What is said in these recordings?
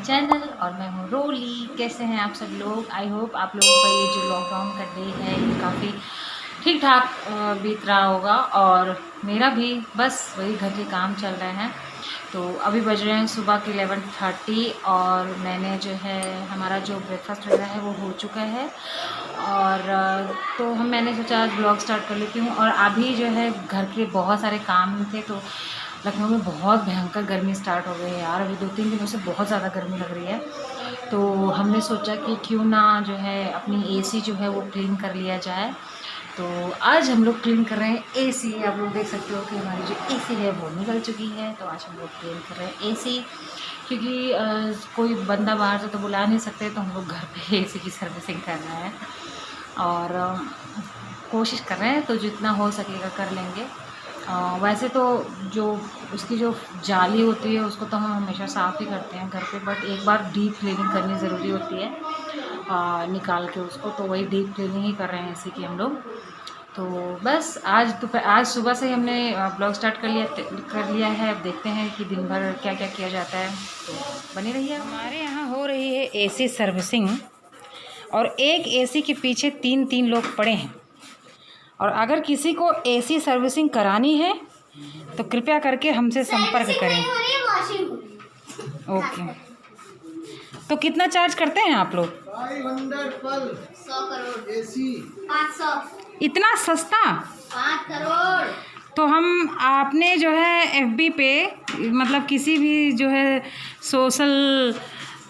Channel और मैं हूँ रोली। कैसे हैं आप सब लोग? आई होप आप लोगों का ये जो लॉकडाउन का डे है ये काफ़ी ठीक ठाक बीत रहा होगा, और मेरा भी बस वही घर के काम चल रहे हैं। तो अभी बज रहे हैं सुबह के 11:30 और मैंने जो है हमारा जो ब्रेकफास्ट वगैरह है वो हो चुका है। और तो मैंने सोचा आज ब्लॉग स्टार्ट कर लेती हूँ। और अभी जो है घर के बहुत सारे काम थे, तो लखनऊ में बहुत भयंकर गर्मी स्टार्ट हो गई है यार। अभी 2-3 दिनों से बहुत ज़्यादा गर्मी लग रही है। तो हमने सोचा कि क्यों ना जो है अपनी एसी जो है वो क्लीन कर लिया जाए। तो आज हम लोग क्लीन कर रहे हैं एसी। आप लोग देख सकते हो कि हमारी जो एसी है वो निकल चुकी है। तो आज हम लोग क्लीन कर रहे हैं एसी, क्योंकि कोई बंदा बाहर से तो बुला नहीं सकते, तो हम लोग घर पे एसी की सर्विसिंग कर रहे हैं। और कोशिश कर रहे हैं, तो जितना हो सकेगा कर लेंगे। वैसे तो जो उसकी जो जाली होती है उसको तो हम हमेशा साफ़ ही करते हैं घर पे, बट एक बार डीप क्लीनिंग करनी ज़रूरी होती है निकाल के उसको। तो वही डीप क्लीनिंग ही कर रहे हैं इसी की हम लोग। तो बस आज सुबह से ही हमने ब्लॉग स्टार्ट कर लिया है। अब देखते हैं कि दिन भर क्या क्या किया जाता है, तो बनी रहिए। हमारे यहाँ हो रही है एसी सर्विसिंग, और एक एसी के पीछे 3 लोग पड़े हैं। और अगर किसी को एसी सर्विसिंग करानी है तो कृपया करके हमसे संपर्क करें। ओके, तो कितना चार्ज करते हैं आप लोग? 500 पर 100 करोड़ एसी 500। इतना सस्ता? 5 करोड़। तो हम आपने जो है FB पे, मतलब किसी भी जो है सोशल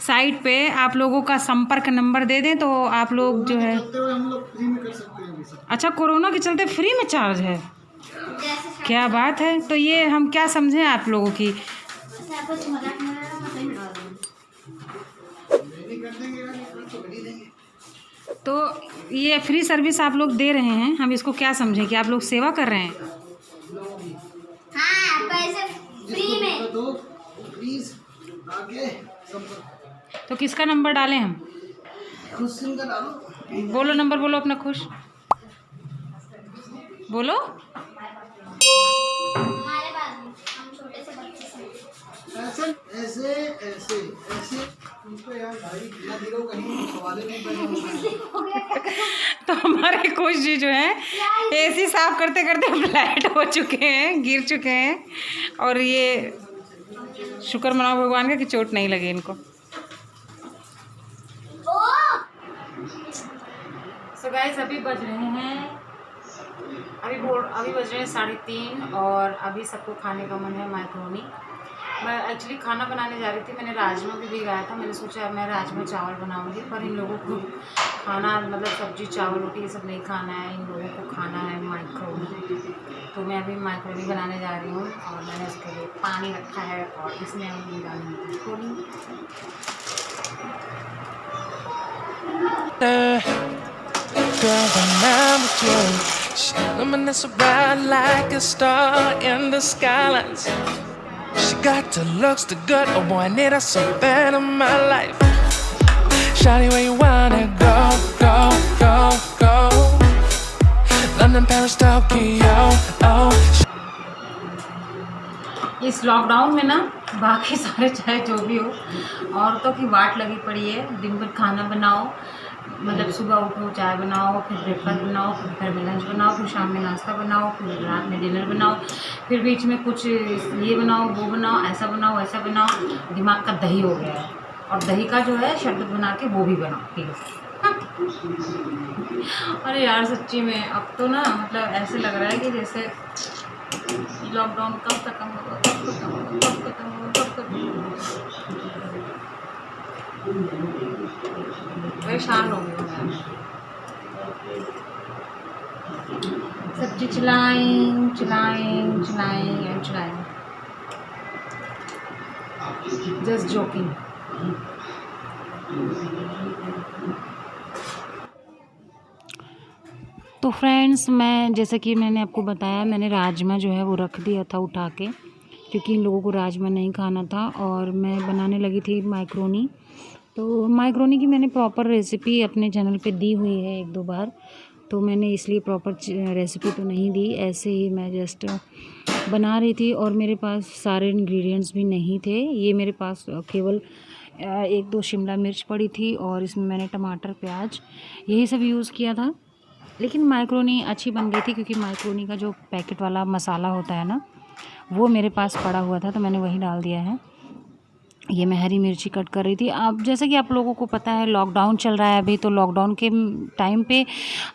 साइट पे आप लोगों का संपर्क नंबर दे दें, तो आप लोग जो है हम लोग फ्री में कर सकते हैं। अच्छा, कोरोना के चलते फ्री में चार्ज है? क्या बात है। तो ये हम क्या समझें आप लोगों की? तो ये फ्री सर्विस आप लोग दे रहे हैं, हम इसको क्या समझें कि आप लोग सेवा कर रहे हैं? हाँ, पैसे फ्री में दो प्लीज। आगे तो किसका नंबर डालें हम? खुद सिम का डालो। बोलो नंबर, बोलो अपना, खुश बोलो। हमारे पास हम छोटे से बच्चे ऐसे ऐसे ऐसे ऐसे उनको यार भाई ना दिलो कहीं सवाल नहीं पैदा। तो हमारे खुश जी जो है एसी साफ करते करते फ्लैट हो चुके हैं, गिर चुके हैं। और ये शुक्र मनाओ भगवान का कि चोट नहीं लगी इनको। सो गाइस, अभी बज रहे हैं अभी बज रहे हैं 3:30, और अभी सबको खाने का मन है मैक्रोनी। मैं एक्चुअली खाना बनाने जा रही थी, मैंने राजमा भी भिगाया था। मैंने सोचा मैं राजमा चावल बनाऊंगी, पर इन लोगों को खाना मतलब सब्जी चावल रोटी ये सब नहीं खाना है, इन लोगों को खाना है मैक्रोनी। तो मैं अभी मैक्रोनी बनाने जा रही हूँ, और मैंने उसके लिए पानी रखा है, और इसमें हम डालेंगे macaroni. Girl, when I'm with you, she luminous so bright like a star in the skylines. She got the looks, the good, oh boy, I need her so bad in my life. Shawty, where you wanna go, go, go, go? London, Paris, Tokyo, oh. इस lockdown में ना बाकी सारे चाहे जो भी हो, औरतों की वाट लगी पड़ी है। दिन भर खाना बनाओ, मतलब सुबह उठो चाय बनाओ, फिर ब्रेकफास्ट बनाओ, फिर घर में लंच बनाओ, फिर शाम में नाश्ता बनाओ, फिर रात में डिनर बनाओ, फिर बीच में कुछ ये बनाओ वो बनाओ, ऐसा बनाओ वैसा बनाओ। दिमाग का दही हो गया है। और दही का जो है शरबत बना के वो भी बनाओ, ठीक है। अरे यार सच्ची में अब तो ना मतलब ऐसे लग रहा है कि जैसे लॉकडाउन कब खत्म होगा, कब खत्म होगा, कब खत्म होगा, कब खत्म होगा। परेशान हो गई मैं। सब्जी चलाएं चलाएं चलाएं एंड चलाएं। Just joking. तो फ्रेंड्स, मैं जैसे कि मैंने आपको बताया, मैंने राजमा जो है वो रख दिया था उठा के, क्योंकि इन लोगों को राजमा नहीं खाना था। और मैं बनाने लगी थी माइक्रोनी। तो माइक्रोनी की मैंने प्रॉपर रेसिपी अपने चैनल पे दी हुई है 1-2 बार, तो मैंने इसलिए प्रॉपर रेसिपी तो नहीं दी, ऐसे ही मैं जस्ट बना रही थी। और मेरे पास सारे इंग्रेडिएंट्स भी नहीं थे। ये मेरे पास केवल 1-2 शिमला मिर्च पड़ी थी, और इसमें मैंने टमाटर, प्याज यही सब यूज़ किया था। लेकिन माइक्रोनी अच्छी बन गई थी, क्योंकि माइक्रोनी का जो पैकेट वाला मसाला होता है ना, वो मेरे पास पड़ा हुआ था, तो मैंने वही डाल दिया है। ये मैं हरी मिर्ची कट कर रही थी। अब जैसे कि आप लोगों को पता है, लॉकडाउन चल रहा है अभी, तो लॉकडाउन के टाइम पे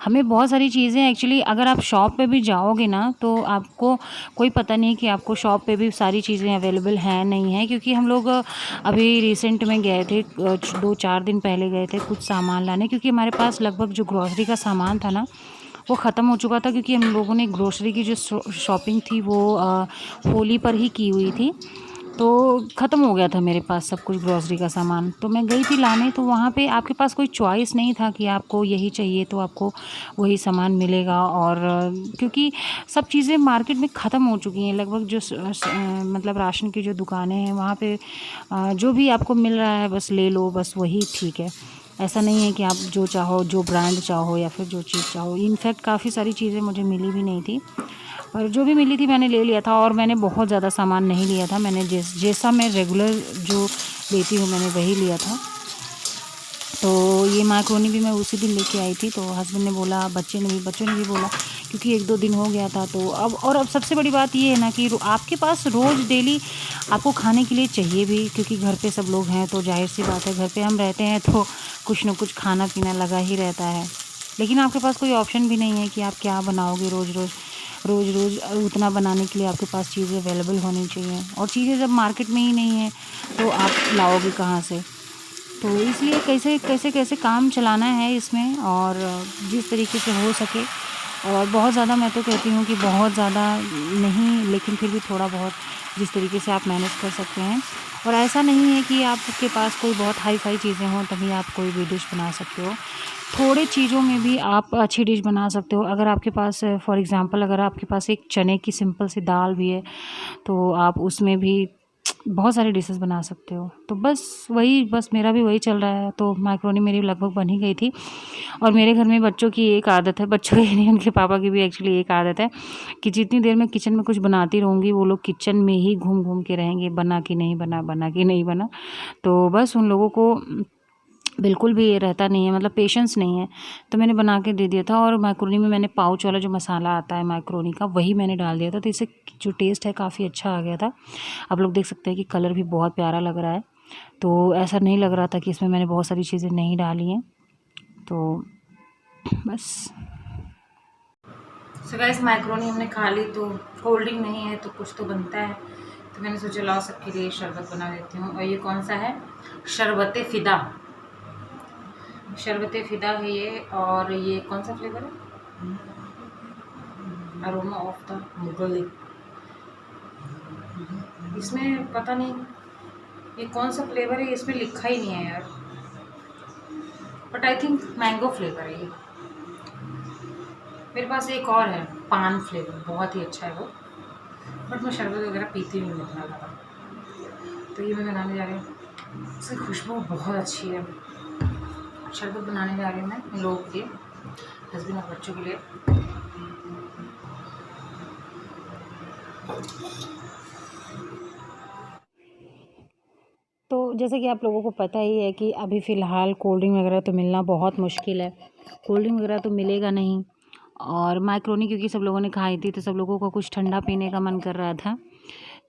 हमें बहुत सारी चीज़ें, एक्चुअली अगर आप शॉप पे भी जाओगे ना, तो आपको कोई पता नहीं कि आपको शॉप पे भी सारी चीज़ें अवेलेबल हैं नहीं है। क्योंकि हम लोग अभी रिसेंट में गए थे, 2-4 दिन पहले गए थे कुछ सामान लाने, क्योंकि हमारे पास लगभग जो ग्रॉसरी का सामान था ना, वो ख़त्म हो चुका था। क्योंकि हम लोगों ने ग्रोसरी की जो शॉपिंग थी वो होली पर ही की हुई थी, तो ख़त्म हो गया था मेरे पास सब कुछ ग्रोसरी का सामान। तो मैं गई थी लाने, तो वहाँ पे आपके पास कोई चॉइस नहीं था कि आपको यही चाहिए तो आपको वही सामान मिलेगा। और क्योंकि सब चीज़ें मार्केट में ख़त्म हो चुकी हैं लगभग, जो मतलब राशन की जो दुकानें हैं वहाँ पे जो भी आपको मिल रहा है बस ले लो, बस वही ठीक है। ऐसा नहीं है कि आप जो चाहो, जो ब्रांड चाहो या फिर जो चीज़ चाहो। इनफैक्ट काफ़ी सारी चीज़ें मुझे मिली भी नहीं थी, और जो भी मिली थी मैंने ले लिया था। और मैंने बहुत ज़्यादा सामान नहीं लिया था, मैंने जैसा मैं रेगुलर जो लेती हूँ मैंने वही लिया था। तो ये माइक्रोनी भी मैं उसी दिन लेके आई थी। तो हस्बैंड ने बोला, बच्चों ने भी बोला, क्योंकि 1-2 दिन हो गया था। तो अब सबसे बड़ी बात ये है ना कि आपके पास रोज़ डेली आपको खाने के लिए चाहिए भी, क्योंकि घर पे सब लोग हैं, तो जाहिर सी बात है घर पे हम रहते हैं तो कुछ ना कुछ खाना पीना लगा ही रहता है। लेकिन आपके पास कोई ऑप्शन भी नहीं है कि आप क्या बनाओगे रोज़ उतना बनाने के लिए आपके पास चीज़ें अवेलेबल होनी चाहिए। और चीज़ें जब मार्केट में ही नहीं है तो आप लाओगे कहाँ से? तो इसलिए कैसे काम चलाना है इसमें, और जिस तरीके से हो सके। और बहुत ज़्यादा मैं तो कहती हूँ कि बहुत ज़्यादा नहीं, लेकिन फिर भी थोड़ा बहुत जिस तरीके से आप मैनेज कर सकते हैं। और ऐसा नहीं है कि आपके पास कोई बहुत हाई फाई चीज़ें हों तभी आप कोई भी डिश बना सकते हो। थोड़े चीज़ों में भी आप अच्छी डिश बना सकते हो। अगर आपके पास फॉर एग्ज़ाम्पल अगर आपके पास एक चने की सिंपल सी दाल भी है, तो आप उसमें भी बहुत सारी डिशेस बना सकते हो। तो बस मेरा भी वही चल रहा है। तो माइक्रोनी मेरी लगभग बन ही गई थी। और मेरे घर में बच्चों की एक आदत है, बच्चों की नहीं, उनके पापा की भी एक्चुअली एक आदत है कि जितनी देर मैं किचन में कुछ बनाती रहूँगी, वो लोग किचन में ही घूम के रहेंगे, बना कि नहीं बना। तो बस उन लोगों को बिल्कुल भी ये रहता नहीं है, मतलब पेशेंस नहीं है। तो मैंने बना के दे दिया था। और मैक्रोनी में मैंने पाउच वाला जो मसाला आता है मैक्रोनी का, वही मैंने डाल दिया था। तो इससे जो टेस्ट है काफ़ी अच्छा आ गया था। आप लोग देख सकते हैं कि कलर भी बहुत प्यारा लग रहा है। तो ऐसा नहीं लग रहा था कि इसमें मैंने बहुत सारी चीज़ें नहीं डाली हैं। तो बस सो गाइस, मैक्रोनी हमने खा ली, तो कोल्ड ड्रिंक नहीं है तो कुछ तो बनता है। तो मैंने सोचा लाओ सबके लिए शरबत बना देती हूँ। और ये कौन सा है? शरबत फ़िदा है ये। और ये कौन सा फ्लेवर है? Aroma of the Mughal. इसमें पता नहीं ये कौन सा फ्लेवर है, इसमें लिखा ही नहीं है यार, but I think mango flavour है ये। मेरे पास एक और है पान फ्लेवर, बहुत ही अच्छा है वो, बट मैं शरबत वगैरह पीती नहीं हूँ इतना ज़्यादा। तो ये मैं बनाने जा रही हूँ, इसकी खुशबू बहुत अच्छी है। शरबत बनाने जा रही हूँ मैं इन लोगों के लिए, हस्बैंड और बच्चों के लिए। तो जैसे कि आप लोगों को पता ही है कि अभी फ़िलहाल कोल्ड ड्रिंक वगैरह तो मिलना बहुत मुश्किल है। कोल्ड ड्रिंक वगैरह तो मिलेगा नहीं। और मैक्रोनी क्योंकि सब लोगों ने खाई थी, तो सब लोगों को कुछ ठंडा पीने का मन कर रहा था।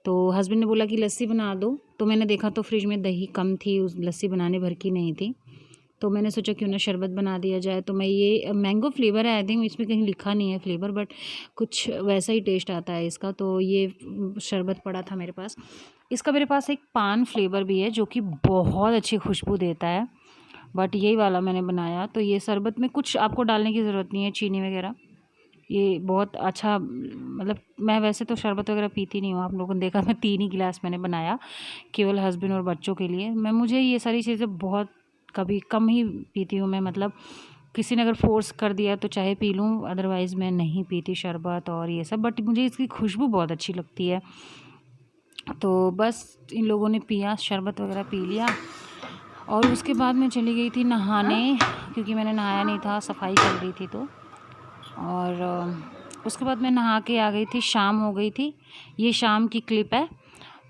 तो हस्बैंड ने बोला कि लस्सी बना दो। तो मैंने देखा तो फ्रिज में दही कम थी, उस लस्सी बनाने भर की नहीं थी। तो मैंने सोचा क्यों ना शरबत बना दिया जाए। तो मैं ये मैंगो फ्लेवर है, आई थिंक इसमें कहीं लिखा नहीं है फ्लेवर, बट कुछ वैसा ही टेस्ट आता है इसका। तो ये शरबत पड़ा था मेरे पास। इसका मेरे पास एक पान फ्लेवर भी है जो कि बहुत अच्छी खुशबू देता है, बट यही वाला मैंने बनाया। तो ये शरबत में कुछ आपको डालने की ज़रूरत नहीं है, चीनी वगैरह। ये बहुत अच्छा, मतलब मैं वैसे तो शरबत वगैरह पीती नहीं हूँ, आप लोगों ने देखा मैं 3 ही गिलास मैंने बनाया केवल हस्बैंड और बच्चों के लिए। मुझे ये सारी चीज़ें बहुत कभी कम ही पीती हूँ मैं, मतलब किसी ने अगर फोर्स कर दिया तो चाहे पी लूँ, अदरवाइज़ मैं नहीं पीती शरबत और ये सब, बट मुझे इसकी खुशबू बहुत अच्छी लगती है। तो बस इन लोगों ने पिया, शरबत वगैरह पी लिया और उसके बाद मैं चली गई थी नहाने, क्योंकि मैंने नहाया नहीं था, सफाई चल रही थी तो। और उसके बाद मैं नहा के आ गई थी, शाम हो गई थी। ये शाम की क्लिप है।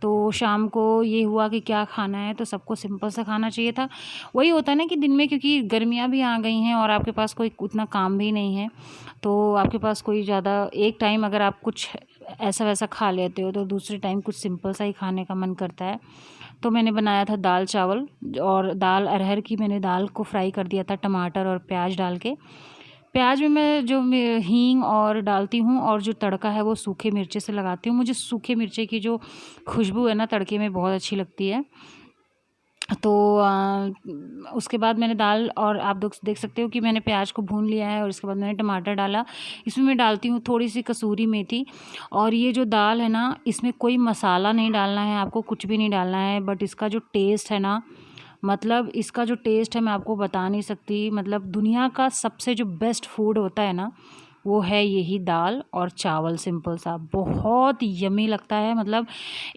तो शाम को ये हुआ कि क्या खाना है, तो सबको सिंपल सा खाना चाहिए था। वही होता है ना कि दिन में क्योंकि गर्मियाँ भी आ गई हैं और आपके पास कोई उतना काम भी नहीं है, तो आपके पास कोई ज़्यादा, एक टाइम अगर आप कुछ ऐसा वैसा खा लेते हो तो दूसरे टाइम कुछ सिंपल सा ही खाने का मन करता है। तो मैंने बनाया था दाल चावल, और दाल अरहर की मैंने दाल को फ्राई कर दिया था टमाटर और प्याज डाल के। प्याज में मैं जो हींग और डालती हूँ, और जो तड़का है वो सूखे मिर्चे से लगाती हूँ। मुझे सूखे मिर्चे की जो खुशबू है ना तड़के में, बहुत अच्छी लगती है। तो उसके बाद मैंने दाल, और आप देख सकते हो कि मैंने प्याज को भून लिया है और इसके बाद मैंने टमाटर डाला। इसमें मैं डालती हूँ थोड़ी सी कसूरी मेथी। और ये जो दाल है ना, इसमें कोई मसाला नहीं डालना है आपको, कुछ भी नहीं डालना है, बट इसका जो टेस्ट है ना, मतलब इसका जो टेस्ट है मैं आपको बता नहीं सकती। मतलब दुनिया का सबसे जो बेस्ट फूड होता है ना, वो है यही दाल और चावल, सिंपल सा, बहुत यमी लगता है। मतलब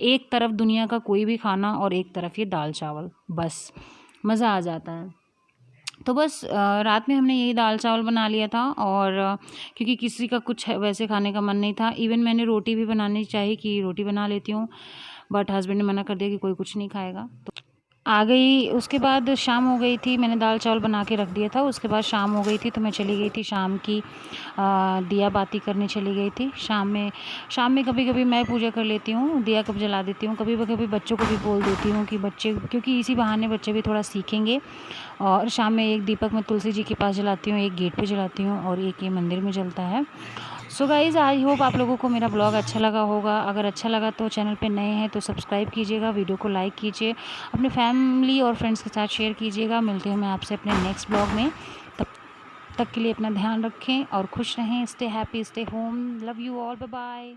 एक तरफ दुनिया का कोई भी खाना और एक तरफ ये दाल चावल, बस मज़ा आ जाता है। तो बस रात में हमने यही दाल चावल बना लिया था। और क्योंकि किसी का कुछ वैसे खाने का मन नहीं था, इवन मैंने रोटी भी बनानी चाहिए कि रोटी बना लेती हूँ, बट हस्बैंड ने मना कर दिया कि कोई कुछ नहीं खाएगा। तो आ गई। उसके बाद शाम हो गई थी, मैंने दाल चावल बना के रख दिया था। उसके बाद शाम हो गई थी तो मैं चली गई थी शाम की दिया बाती करने चली गई थी। शाम में कभी कभी मैं पूजा कर लेती हूँ, दिया कब जला देती हूँ। कभी कभी बच्चों को भी बोल देती हूँ कि बच्चे, क्योंकि इसी बहाने बच्चे भी थोड़ा सीखेंगे। और शाम में एक दीपक मैं तुलसी जी के पास जलाती हूँ, एक गेट पे जलाती हूँ और एक ये मंदिर में जलता है। सो गाइज़, आई होप आप लोगों को मेरा ब्लॉग अच्छा लगा होगा। अगर अच्छा लगा तो चैनल पे नए हैं तो सब्सक्राइब कीजिएगा, वीडियो को लाइक कीजिए, अपने फैमिली और फ्रेंड्स के साथ शेयर कीजिएगा। मिलते हैं मैं आपसे अपने नेक्स्ट ब्लॉग में। तब तक के लिए अपना ध्यान रखें और खुश रहें। Stay happy, stay home, love you all, bye bye.